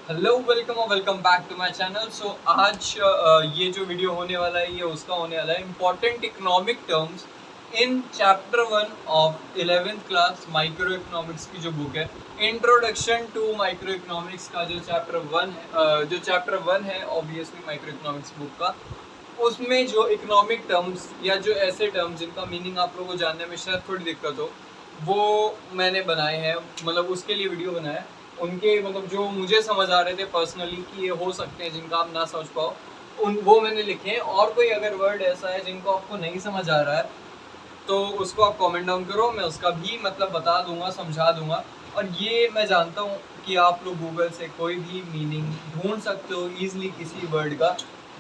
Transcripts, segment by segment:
Hello welcome और welcome back to my channel. So आज ये जो वीडियो होने वाला है ये उसका होने वाला है important economic terms in chapter 1 of 11th class micro economics की जो बुक है इंट्रोडक्शन टू माइक्रो इकोनॉमिक्स का जो चैप्टर 1 है, जो चैप्टर 1 है ऑब्वियसली माइक्रो इकोनॉमिक्स बुक का। उसमें जो इकोनॉमिक टर्म्स या जो ऐसे टर्म्स जिनका मीनिंग आप लोगों को जानने में शायद थोड़ी दिक्कत हो वो मैंने बनाए हैं, मतलब उसके लिए वीडियो बनाया है। उनके मतलब जो मुझे समझ आ रहे थे पर्सनली कि ये हो सकते हैं जिनका आप ना समझ पाओ उन वो मैंने लिखे हैं। और कोई अगर वर्ड ऐसा है जिनको आपको नहीं समझ आ रहा है तो उसको आप कमेंट डाउन करो, मैं उसका भी मतलब बता दूंगा, समझा दूंगा। और ये मैं जानता हूँ कि आप लोग गूगल से कोई भी मीनिंग ढूंढ सकते हो ईजिली किसी वर्ड का।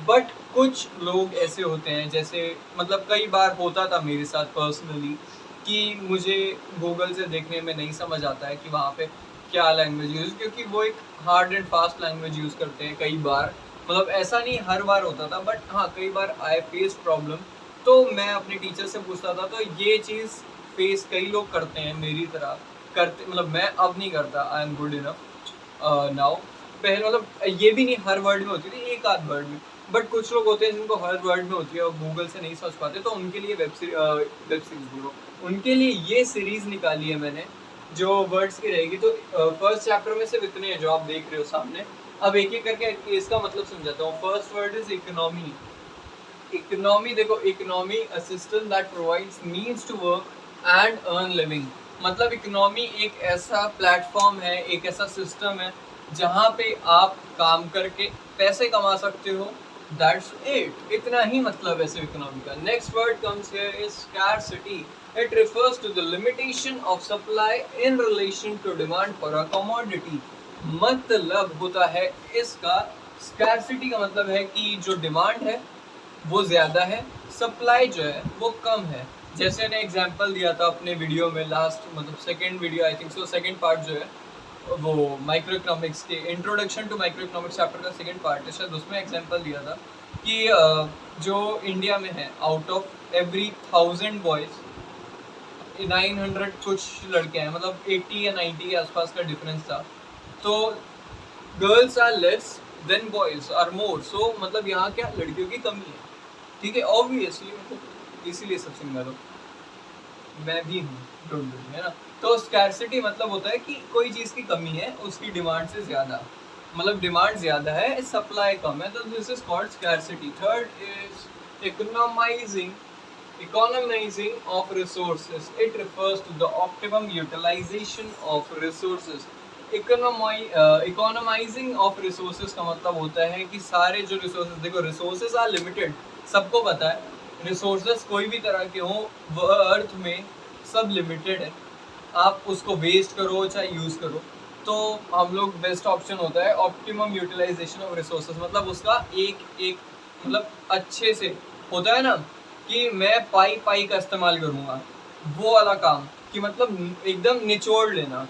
बट कुछ लोग ऐसे होते हैं, जैसे मतलब कई बार होता था मेरे साथ पर्सनली कि मुझे गूगल से देखने में नहीं समझ आता है कि वहाँ पे क्या लैंग्वेज यूज़, क्योंकि वो एक hard and fast language use करते हैं कई बार। मतलब ऐसा नहीं हर बार होता था बट हाँ कई बार आई फेस प्रॉब्लम। तो मैं अपने टीचर से पूछता था, तो ये चीज़ फेस कई लोग करते हैं मेरी तरह करते, मतलब मैं अब नहीं करता, I am good enough now. पहले मतलब ये भी नहीं हर वर्ड में होती थी, एक आध वर्ड में। बट कुछ लोग होते हैं जिनको हर वर्ड में होती है और गूगल से नहीं समझ पाते, तो उनके लिए वेब सीरीज बोलो, उनके लिए ये सीरीज निकाली है मैंने जो वर्ड्स की रहेगी। तो फर्स्ट चैप्टर में सिर्फ इतने हैं जो आप देख रहे हो सामने। अब एक एक करके इसका मतलब समझाता हूँ। First word is economy. Economy देखो, economy a system that provides means to work and earn living. मतलब इकोनॉमी एक ऐसा प्लेटफॉर्म है, एक ऐसा सिस्टम है जहाँ पे आप काम करके पैसे कमा सकते हो। दैट्स इट, इतना ही मतलब है सिर्फ इकोनॉमी का। Next word comes here is scarcity. It refers to the limitation of supply in relation to demand for a commodity. मतलब होता है इसका, स्कैरसिटी का मतलब है कि जो डिमांड है वो ज़्यादा है, सप्लाई जो है वो कम है। जैसे मैंने एग्जांपल दिया था अपने वीडियो में लास्ट, मतलब second video I think so, second part जो है वो माइक्रो इकोनॉमिक्स के introduction to micro economics chapter का सेकंड पार्ट है शायद, उसमें एग्जांपल दिया था कि जो इंडिया में है आउट ऑफ एवरी 1000 बॉयज़ 900 कुछ लड़के हैं, मतलब 80 या 90 के आसपास का डिफरेंस था। तो girls are less than boys are more. So मतलब यहाँ क्या लड़कियों की कमी है, ठीक है, ऑब्वियसली, मतलब इसीलिए सब सिंगल हो, मैं भी हूँ, डोंट वरी, है ना। तो स्कैरसिटी मतलब होता है कि कोई चीज़ की कमी है उसकी डिमांड से ज़्यादा, मतलब डिमांड ज़्यादा है सप्लाई कम है, तो this is called scarcity. Third is economizing. Economizing of resources. It refers to the optimum utilization of resources. Economizing of resources का मतलब होता है कि सारे जो resources, देखो resources are limited, सबको पता है resources कोई भी तरह के हों वो अर्थ में सब लिमिटेड है। आप उसको वेस्ट करो चाहे यूज़ करो, तो हम लोग बेस्ट ऑप्शन होता है ऑप्टिमम यूटिलाइजेशन ऑफ रिसोर्सेज। मतलब उसका एक एक मतलब अच्छे से होता है ना कि मैं पाई पाई का इस्तेमाल करूँगा, वो वाला काम कि मतलब एकदम निचोड़ लेना,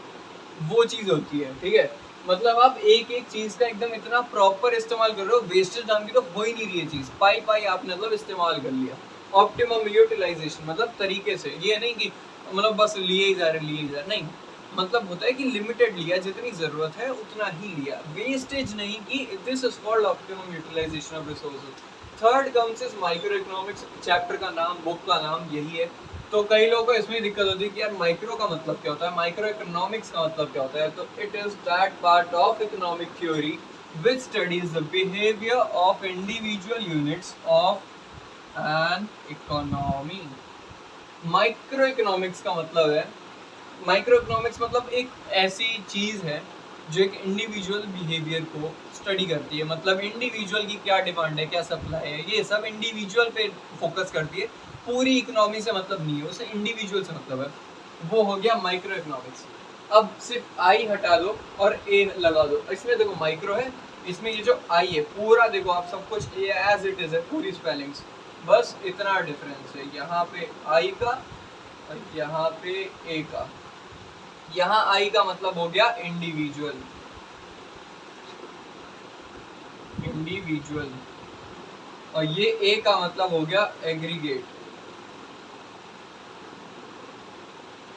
वो चीज़ होती है, ठीक है। मतलब आप एक एक चीज़ का एकदम इतना प्रॉपर इस्तेमाल कर रहे हो, वेस्टेज नाम की तो हो ही नहीं रही है चीज़, पाई पाई आपने मतलब इस्तेमाल कर लिया। ऑप्टिमम यूटिलाइजेशन मतलब तरीके से, ये नहीं कि मतलब बस लिए ही जा रहे नहीं, मतलब होता है कि लिमिटेड लिया, जितनी ज़रूरत है उतना ही लिया, वेस्टेज नहीं की। This is called optimum utilisation of resources. Third comes is micro economics. Chapter का नाम, बुक का नाम यही है। तो कई लोगों को इसमें दिक्कत होती है कि यार माइक्रो का मतलब क्या होता है, माइक्रो इकोनॉमिक्स का मतलब क्या होता है। तो it is that part of economic theory which studies the behavior of individual units of an economy. Micro economics का मतलब है, माइक्रो इकोनॉमिक्स मतलब एक ऐसी चीज़ है जो एक इंडिविजुअल बिहेवियर को स्टडी करती है। मतलब इंडिविजुअल की क्या डिमांड है, क्या सप्लाई है, ये सब इंडिविजुअल पे फोकस करती है। पूरी इकोनॉमी से मतलब नहीं है, उसे इंडिविजुअल से मतलब है। वो हो गया माइक्रो इकोनॉमिक्स। अब सिर्फ आई हटा दो और ए लगा दो, इसमें देखो माइक्रो है, इसमें ये जो आई है पूरा देखो आप सब कुछ एज इट इज़ है, पूरी स्पेलिंग्स, बस इतना डिफरेंस है यहाँ पे आई का और यहाँ पे ए का। यहाँ आई का मतलब हो गया इंडिविजुअल, इंडिविजुअल, और ये ए का मतलब हो गया एग्रीगेट।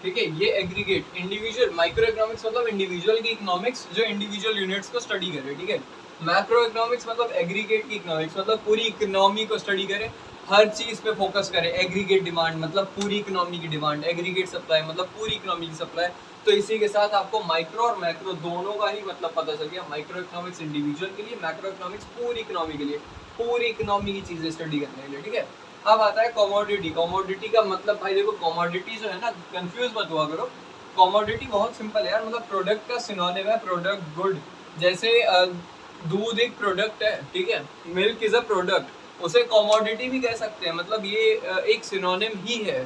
ठीक है, ये एग्रीगेट इंडिविजुअल माइक्रो इकोनॉमिक्स मतलब इंडिविजुअल की इकोनॉमिक्स जो इंडिविजुअल यूनिट्स को स्टडी करे, ठीक है। मैक्रो इकोनॉमिक्स मतलब एग्रीगेट की इकोनॉमिक्स मतलब पूरी इकोनॉमी को स्टडी करे, हर चीज पे फोकस करे। एग्रीगेट डिमांड मतलब पूरी इकोनॉमी की डिमांड, एग्रीगेट सप्लाई मतलब पूरी इकोनॉमी की सप्लाई। तो इसी के साथ आपको माइक्रो और मैक्रो दोनों का ही मतलब पता चल गया। माइक्रो इकोनॉमिक्स इंडिविजुअल के लिए, मैक्रो इकोनॉमिक्स पूरी इकोनॉमी के लिए, पूरी इकोनॉमी की चीजें स्टडी करने के लिए, ठीक है। अब आता है कमोडिटी। कमोडिटी का मतलब भाई देखो, कमोडिटी जो है ना, कंफ्यूज मत हुआ करो। कमोडिटी बहुत सिंपल है यार, मतलब प्रोडक्ट का सिनोनिम है प्रोडक्ट, गुड। जैसे दूध एक प्रोडक्ट है, ठीक है, मिल्क इज अ प्रोडक्ट, उसे कमोडिटी भी कह सकते हैं, मतलब ये एक सिनोनिम ही है,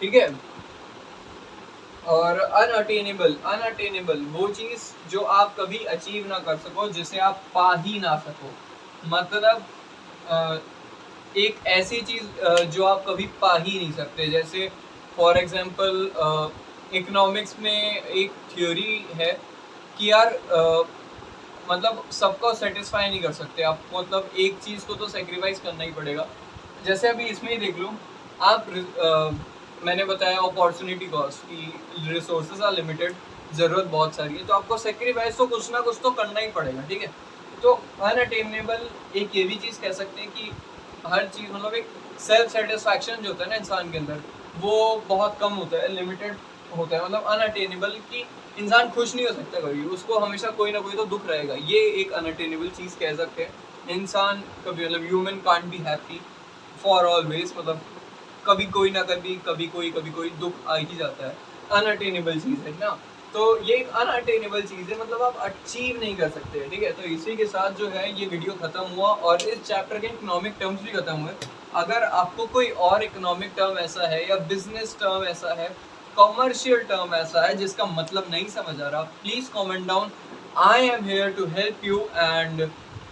ठीक है। और अनअटेनेबल, अनअटेनेबल वो चीज जो आप कभी अचीव ना कर सको, जिसे आप पा ही ना सको, मतलब एक ऐसी चीज जो आप कभी पा ही नहीं सकते। जैसे फॉर एग्जांपल इकोनॉमिक्स में एक थ्योरी है कि यार मतलब सबको सेटिस्फाई नहीं कर सकते आप, मतलब एक चीज को तो सेक्रीफाइस करना ही पड़ेगा। जैसे अभी इसमें ही देख लो आप, मैंने बताया अपॉर्चुनिटी कॉस्ट की, रिसोर्सेज आर लिमिटेड, जरूरत बहुत सारी है, तो आपको सेक्रीफाइस तो कुछ ना कुछ तो करना ही पड़ेगा, ठीक है। तो अनअटेनेबल एक ये भी चीज कह सकते हैं कि हर चीज मतलब एक सेल्फ सेटिस्फैक्शन जो होता है ना इंसान के अंदर, वो बहुत कम होता है, लिमिटेड होता है, मतलब अनअटेनेबल की इंसान खुश नहीं हो सकता कभी, उसको हमेशा कोई ना कोई तो दुख रहेगा, ये एक अनअटेनेबल चीज कह सकते हैं। इंसान कभी, मतलब human can't be happy for always, मतलब कभी कोई ना कभी कोई दुख आ ही जाता है, अनअटेनेबल चीज है ना। तो ये एक अनअटेनेबल चीज है, मतलब आप अचीव नहीं कर सकते, ठीक है। तो इसी के साथ जो है ये वीडियो खत्म हुआ और इस चैप्टर के इकोनॉमिक टर्म्स भी खत्म हुए। अगर आपको कोई और इकोनॉमिक टर्म ऐसा है या बिजनेस टर्म ऐसा है, कॉमर्शियल टर्म ऐसा है जिसका मतलब नहीं समझ आ रहा, please comment down, I am here to help you, and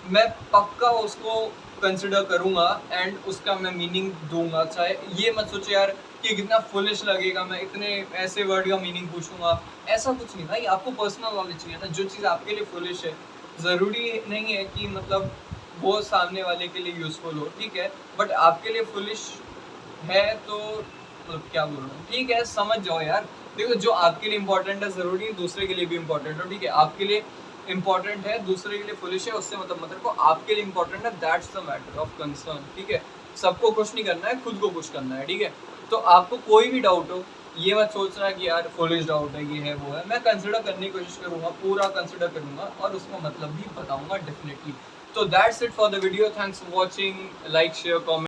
मैं पक्का उसको कंसिडर करूंगा एंड उसका मैं मीनिंग दूंगा। चाहे ये मत सोचो यार कि कितना फुलिश लगेगा, मैं इतने ऐसे वर्ड का मीनिंग पूछूंगा, ऐसा कुछ नहीं भाई। आपको पर्सनल नॉलेज चाहिए ना, जो चीज़ आपके लिए फुलिश है ज़रूरी नहीं है कि मतलब वो सामने वाले के लिए यूज़फुल हो, ठीक है, बट आपके लिए फुलिश है तो मतलब क्या बोल रहा हूँ, ठीक है, समझ जाओ यार। देखो जो आपके लिए इंपॉर्टेंट है ज़रूरी है दूसरे के लिए भी इंपॉर्टेंट हो, ठीक है। आपके लिए इंपॉर्टेंट है, दूसरे के लिए फुलिश है, उससे मतलब मत रखो, आपके लिए इंपॉर्टेंट है, that's the matter of concern, ठीक है। सबको खुश नहीं करना है, खुद को खुश करना है, ठीक है। तो आपको कोई भी डाउट हो, ये मत सोचना कि यार फुलिश डाउट है, ये है वो है, मैं कंसिडर करने की कोशिश करूंगा, पूरा कंसिडर करूंगा और उसका मतलब भी बताऊंगा डेफिनेटली। तो that's it for the video, thanks for watching, like share comment.